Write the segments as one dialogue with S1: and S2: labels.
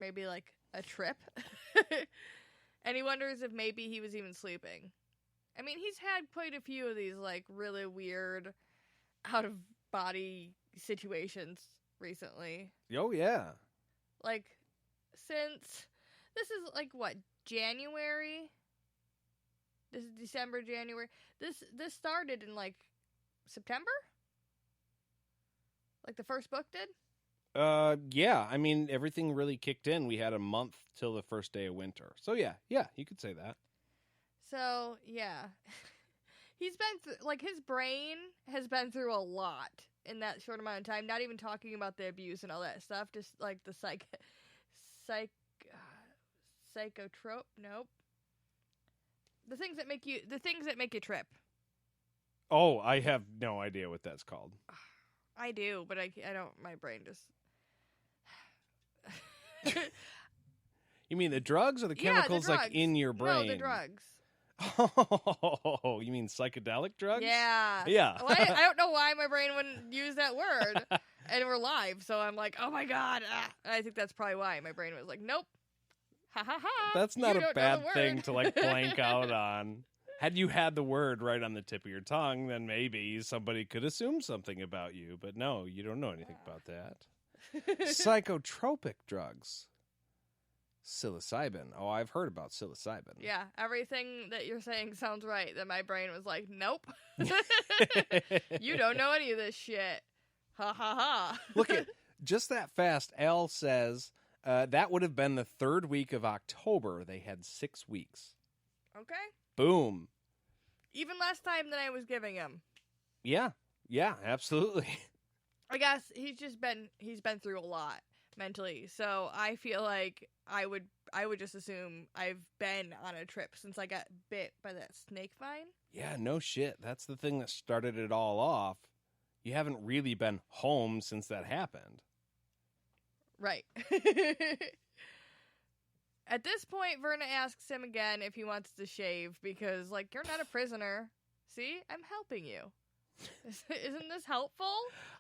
S1: maybe like a trip. And he wonders if maybe he was even sleeping. I mean, he's had quite a few of these like really weird out of body situations recently.
S2: Oh yeah.
S1: Like since this is like what, January? This is December, January. This started in like September? Like the first book did?
S2: Yeah. I mean, everything really kicked in. We had a month till the first day of winter. So yeah, you could say that.
S1: So, yeah. He's been through, like, his brain has been through a lot in that short amount of time. Not even talking about the abuse and all that stuff. Just, like, the psychotrope? Nope. The things that make you trip.
S2: Oh, I have no idea what that's called.
S1: I do, but I don't, my brain just...
S2: You mean the drugs or the chemicals
S1: the drugs.
S2: like in your brain?
S1: No, the drugs.
S2: Oh, you mean psychedelic drugs?
S1: Yeah.
S2: Yeah.
S1: Well, I don't know why my brain wouldn't use that word. And we're live, so I'm like, oh my God. And I think that's probably why my brain was like, nope. Ha ha ha.
S2: That's not a bad thing to like blank out on. Had you had the word right on the tip of your tongue, then maybe somebody could assume something about you. But no, you don't know anything about that. Psychotropic drugs. Psilocybin. Oh, I've heard about psilocybin.
S1: Yeah, everything that you're saying sounds right. Then my brain was like, nope. You don't know any of this shit. Ha ha ha.
S2: Look at just that fast. Al says that would have been the 3rd week of October. They had 6 weeks.
S1: Okay.
S2: Boom.
S1: Even less time than I was giving him.
S2: Yeah, absolutely.
S1: I guess he's been through a lot mentally. So I feel like I would just assume I've been on a trip since I got bit by that snake vine.
S2: Yeah, no shit. That's the thing that started it all off. You haven't really been home since that happened.
S1: Right. At this point, Verna asks him again if he wants to shave because, like, you're not a prisoner. See? I'm helping you. Isn't this helpful?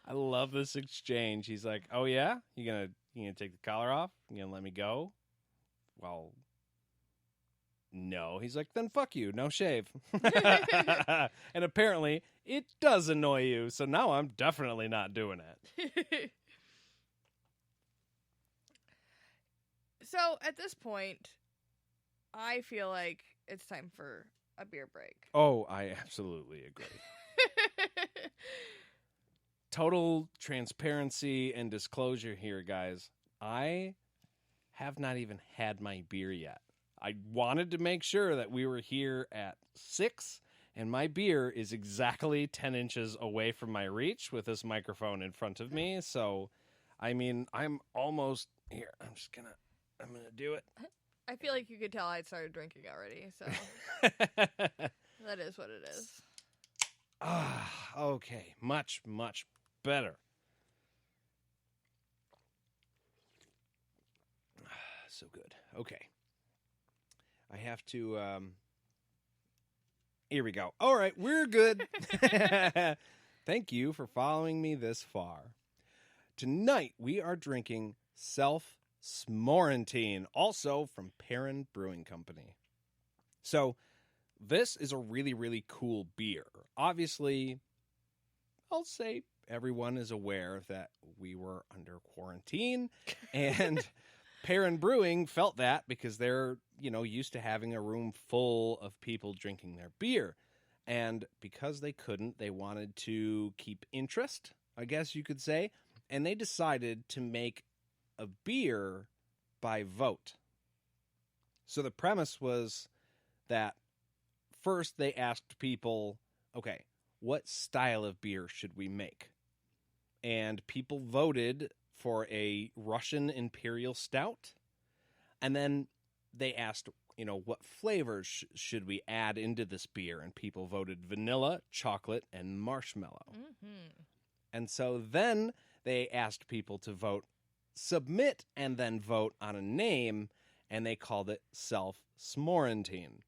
S2: I love this exchange. He's like, "Oh yeah, you gonna take the collar off? You gonna let me go?" Well, no. He's like, "Then fuck you, no shave." And apparently, it does annoy you. So now I'm definitely not doing it.
S1: So at this point, I feel like it's time for a beer break.
S2: Oh, I absolutely agree. Total transparency and disclosure here, guys. I have not even had my beer yet. I wanted to make sure that we were here at 6, and my beer is exactly 10 inches away from my reach with this microphone in front of me. So, I mean, I'm almost here. I'm going to do it.
S1: I feel like you could tell I'd started drinking already, so that is what it is.
S2: Okay. Much, much better. So good. Okay. I have to, here we go. All right, we're good. Thank you for following me this far. Tonight, we are drinking Self-S'morantine, also from Perrin Brewing Company. So, this is a really, really cool beer. Obviously, I'll say everyone is aware that we were under quarantine, and Perrin Brewing felt that because they're, used to having a room full of people drinking their beer. And because they couldn't, they wanted to keep interest, I guess you could say, and they decided to make a beer by vote. So the premise was that first they asked people, okay, what style of beer should we make? And people voted for a Russian Imperial Stout. And then they asked, what flavors should we add into this beer? And people voted vanilla, chocolate, and marshmallow. Mm-hmm. And so then they asked people to submit, and then vote on a name, and they called it Self-S'morantine.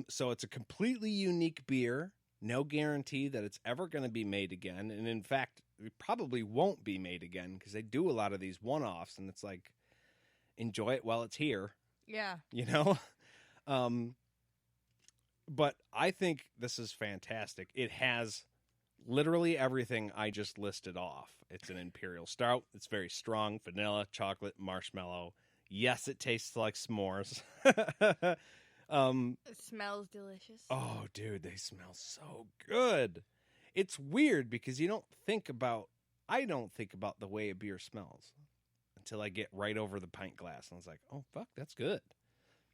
S2: So it's a completely unique beer. No guarantee that it's ever going to be made again. And in fact, it probably won't be made again because they do a lot of these one-offs. And it's like, enjoy it while it's here.
S1: Yeah.
S2: You know? But I think this is fantastic. It has literally everything I just listed off. It's an imperial stout. It's very strong. Vanilla, chocolate, marshmallow. Yes, it tastes like s'mores.
S1: It smells delicious.
S2: Oh, dude, they smell so good. It's weird because I don't think about the way a beer smells until I get right over the pint glass. And I was like, oh, fuck, that's good.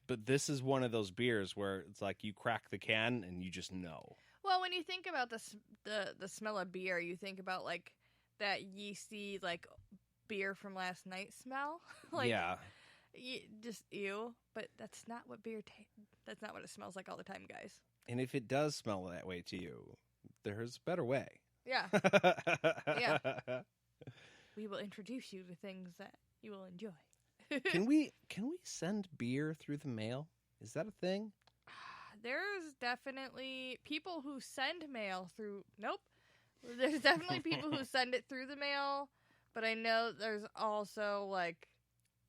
S2: But this is one of those beers where it's like you crack the can and you just know.
S1: Well, when you think about the smell of beer, you think about like that yeasty like beer from last night smell. Like,
S2: yeah,
S1: just ew. But that's not what that's not what it smells like all the time, guys.
S2: and if it does smell that way to you, there's a better way.
S1: Yeah. Yeah. We will introduce you to things that you will enjoy.
S2: Can we send beer through the mail? Is that a thing?
S1: There's definitely people who send mail through. Nope. There's definitely people who send it through the mail, but I know there's also like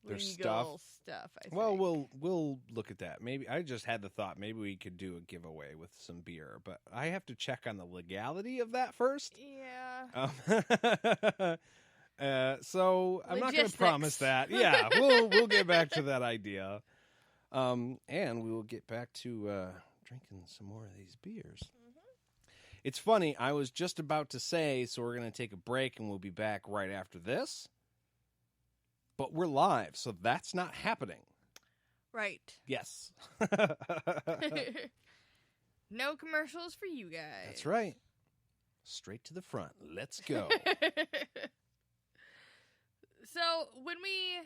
S2: There's
S1: legal stuff. I think.
S2: Well, we'll look at that. Maybe I just had the thought maybe we could do a giveaway with some beer, but I have to check on the legality of that first.
S1: Yeah.
S2: So I'm not going to
S1: Logistics.
S2: promise that. Yeah, we'll get back to that idea, and we will get back to drinking some more of these beers. Mm-hmm. It's funny. I was just about to say, so we're going to take a break, and we'll be back right after this. But we're live, so that's not happening.
S1: Right.
S2: Yes.
S1: No commercials for you guys.
S2: That's right. Straight to the front. Let's go.
S1: So, when we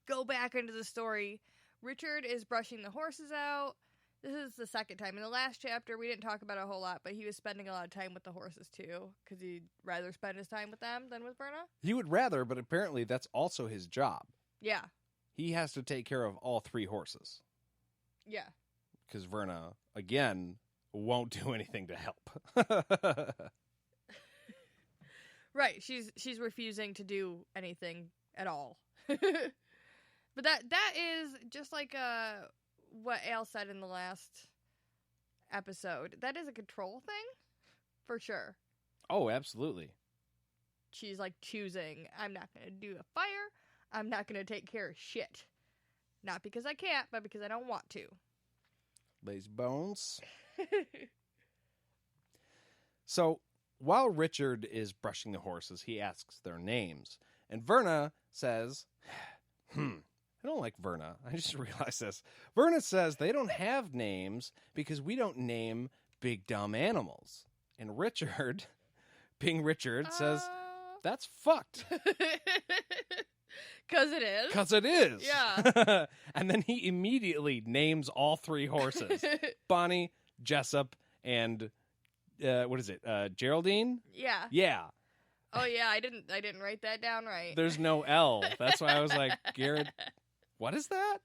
S1: go back into the story, Richard is brushing the horses out. This is the second time. In the last chapter, we didn't talk about it a whole lot, but he was spending a lot of time with the horses, too, because he'd rather spend his time with them than with Verna.
S2: He would rather, but apparently that's also his job.
S1: Yeah.
S2: He has to take care of all three horses.
S1: Yeah.
S2: Because Verna, again, won't do anything to help.
S1: Right. She's refusing to do anything at all. But that is just like what Al said in the last episode. That is a control thing, for sure.
S2: Oh, absolutely.
S1: She's like choosing, I'm not going to do a fire. I'm not going to take care of shit. Not because I can't, but because I don't want to.
S2: Lazy bones. So, while Richard is brushing the horses, he asks their names. And Verna says, I don't like Verna. I just realized this. Verna says they don't have names because we don't name big dumb animals. And Richard, being Richard, says, that's fucked.
S1: Because it is.
S2: Because it is.
S1: Yeah.
S2: And then he immediately names all three horses. Bonnie, Jessup, and what is it? Geraldine?
S1: Yeah.
S2: Yeah.
S1: Oh yeah, I didn't write that down right.
S2: There's no L. That's why I was like, Garrett, what is that?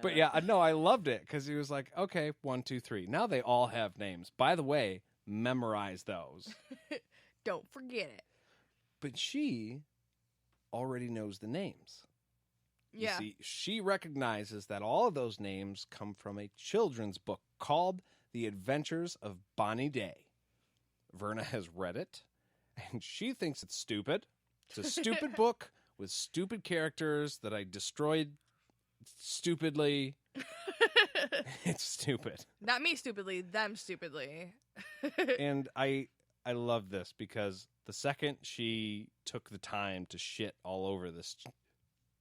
S2: But yeah, no, I loved it because he was like, okay, 1, 2, 3. Now they all have names. By the way, memorize those.
S1: Don't forget it.
S2: But she already knows the names.
S1: Yeah.
S2: You see, she recognizes that all of those names come from a children's book called The Adventures of Bonnie Day. Verna has read it, and she thinks it's stupid. It's a stupid book with stupid characters that I destroyed stupidly. It's stupid.
S1: Not me stupidly, them stupidly.
S2: And I love this because the second she took the time to shit all over this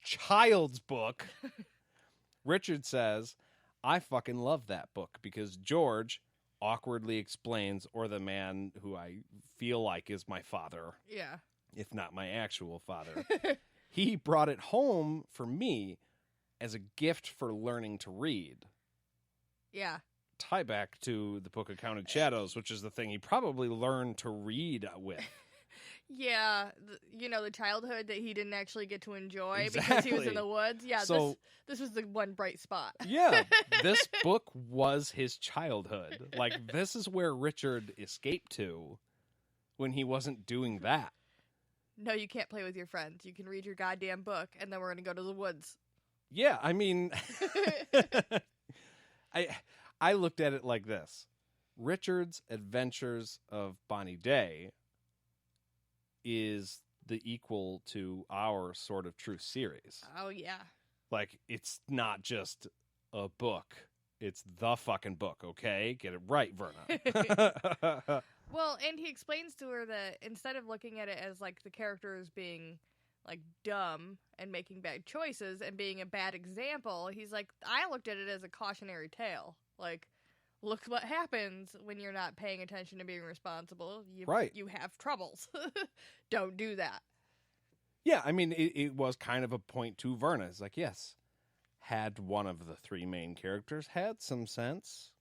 S2: child's book, Richard says, I fucking love that book because George awkwardly explains, or the man who I feel like is my father,
S1: Yeah.
S2: if not my actual father, he brought it home for me as a gift for learning to read.
S1: Yeah.
S2: Tie back to the Book of Counted Shadows, which is the thing he probably learned to read with.
S1: Yeah, the childhood that he didn't actually get to enjoy because he was in the woods. Yeah,
S2: so,
S1: this was the one bright spot.
S2: Yeah, this book was his childhood. Like, this is where Richard escaped to when he wasn't doing that.
S1: no, you can't play with your friends. You can read your goddamn book, and then we're going to go to the woods.
S2: Yeah, I mean, I looked at it like this. Richard's Adventures of Bonnie Day is the equal to our Sword of Truth series.
S1: Oh, yeah.
S2: Like, it's not just a book. It's the fucking book, okay? Get it right, Verna.
S1: Well, and he explains to her that instead of looking at it as, like, the characters being, like, dumb and making bad choices and being a bad example, he's like, I looked at it as a cautionary tale. Like, look what happens when you're not paying attention to being responsible. You have troubles. Don't do that.
S2: Yeah, I mean, it was kind of a point to Verna. It's like, yes, had one of the three main characters had some sense,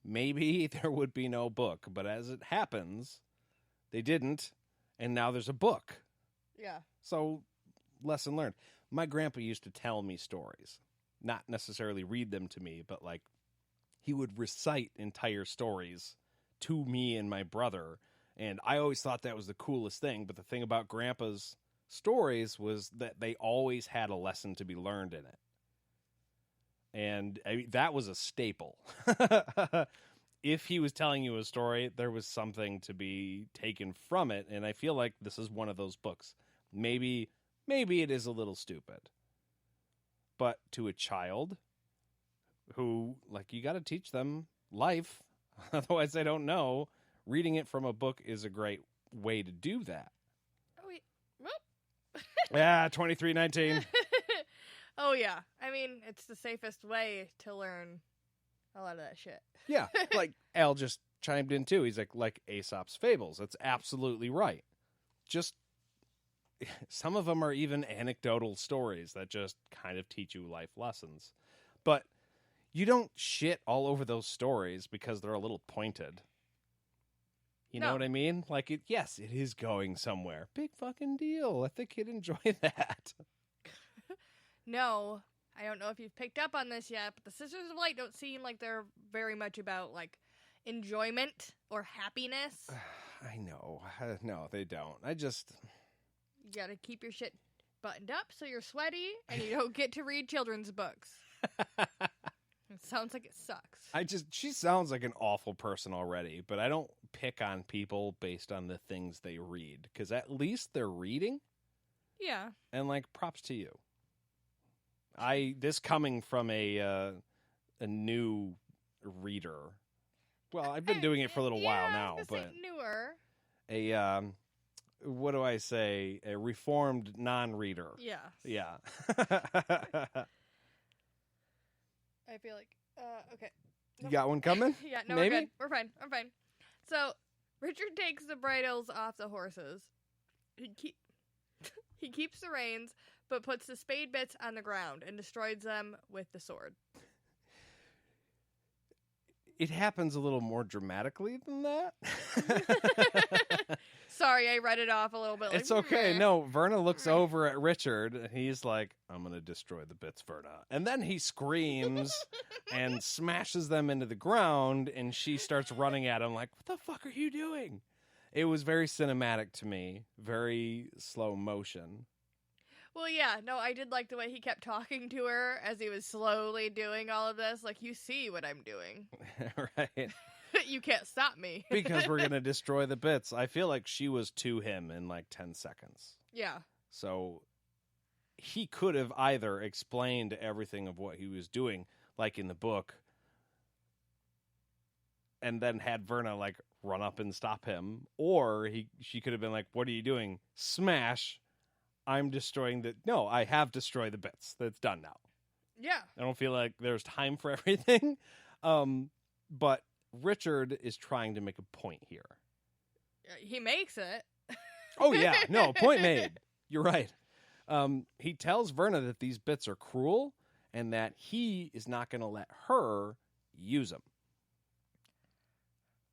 S2: maybe there would be no book. But as it happens, they didn't, and now there's a book.
S1: Yeah.
S2: So, lesson learned. My grandpa used to tell me stories. Not necessarily read them to me, but, like, he would recite entire stories to me and my brother. And I always thought that was the coolest thing. But the thing about Grandpa's stories was that they always had a lesson to be learned in it. And I mean, that was a staple. If he was telling you a story, there was something to be taken from it. And I feel like this is one of those books. Maybe it is a little stupid. But to a child who, like, you got to teach them life. Otherwise, they don't know. Reading it from a book is a great way to do that.
S1: Oh, whoop.
S2: Yeah, 2319.
S1: Oh, yeah. I mean, it's the safest way to learn a lot of that shit.
S2: Yeah, like Al just chimed in too. He's like Aesop's Fables. That's absolutely right. Just some of them are even anecdotal stories that just kind of teach you life lessons. But you don't shit all over those stories because they're a little pointed. You know what I mean? Like, yes, it is going somewhere. Big fucking deal. Let the kid enjoy that.
S1: No, I don't know if you've picked up on this yet, but the Sisters of Light don't seem like they're very much about, like, enjoyment or happiness.
S2: I know. No, they don't.
S1: You gotta keep your shit buttoned up so you're sweaty and you don't get to read children's books. It sounds like it sucks.
S2: She sounds like an awful person already, but I don't pick on people based on the things they read, because at least they're reading.
S1: Yeah.
S2: And, like, props to you. This coming from a new reader. Well, I've been doing it for a little while now, but
S1: newer.
S2: What do I say? A reformed non-reader.
S1: Yeah.
S2: Yeah.
S1: I feel like, okay.
S2: You got one coming?
S1: Yeah, no,
S2: maybe?
S1: we're good. I'm fine. So, Richard takes the bridles off the horses. He keeps the reins, but puts the spade bits on the ground and destroys them with the sword.
S2: It happens a little more dramatically than that.
S1: Sorry, I read it off a little bit.
S2: It's okay. No, Verna looks over at Richard, and he's like, I'm going to destroy the bits, Verna. And then he screams and smashes them into the ground, and she starts running at him like, what the fuck are you doing? It was very cinematic to me, very slow motion.
S1: Well, yeah, no, I did like the way he kept talking to her as he was slowly doing all of this. Like, you see what I'm doing.
S2: Right.
S1: You can't stop me.
S2: Because we're going to destroy the bits. I feel like she was to him in like 10 seconds.
S1: Yeah.
S2: So he could have either explained everything of what he was doing, like in the book, and then had Verna like run up and stop him, or she could have been like, what are you doing? Smash. I'm destroying the... No, I have destroyed the bits. That's done now.
S1: Yeah.
S2: I don't feel like there's time for everything. But Richard is trying to make a point here.
S1: He makes it.
S2: Oh, yeah. No, point made. You're right. He tells Verna that these bits are cruel and that he is not going to let her use them.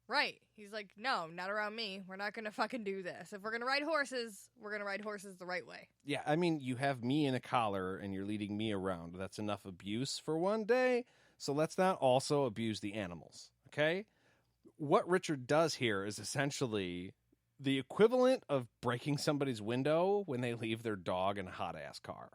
S1: Right. He's like, no, not around me. We're not going to fucking do this. If we're going to ride horses, we're going to ride horses the right way.
S2: Yeah, I mean, you have me in a collar and you're leading me around. That's enough abuse for one day. So let's not also abuse the animals, okay? What Richard does here is essentially the equivalent of breaking somebody's window when they leave their dog in a hot-ass car.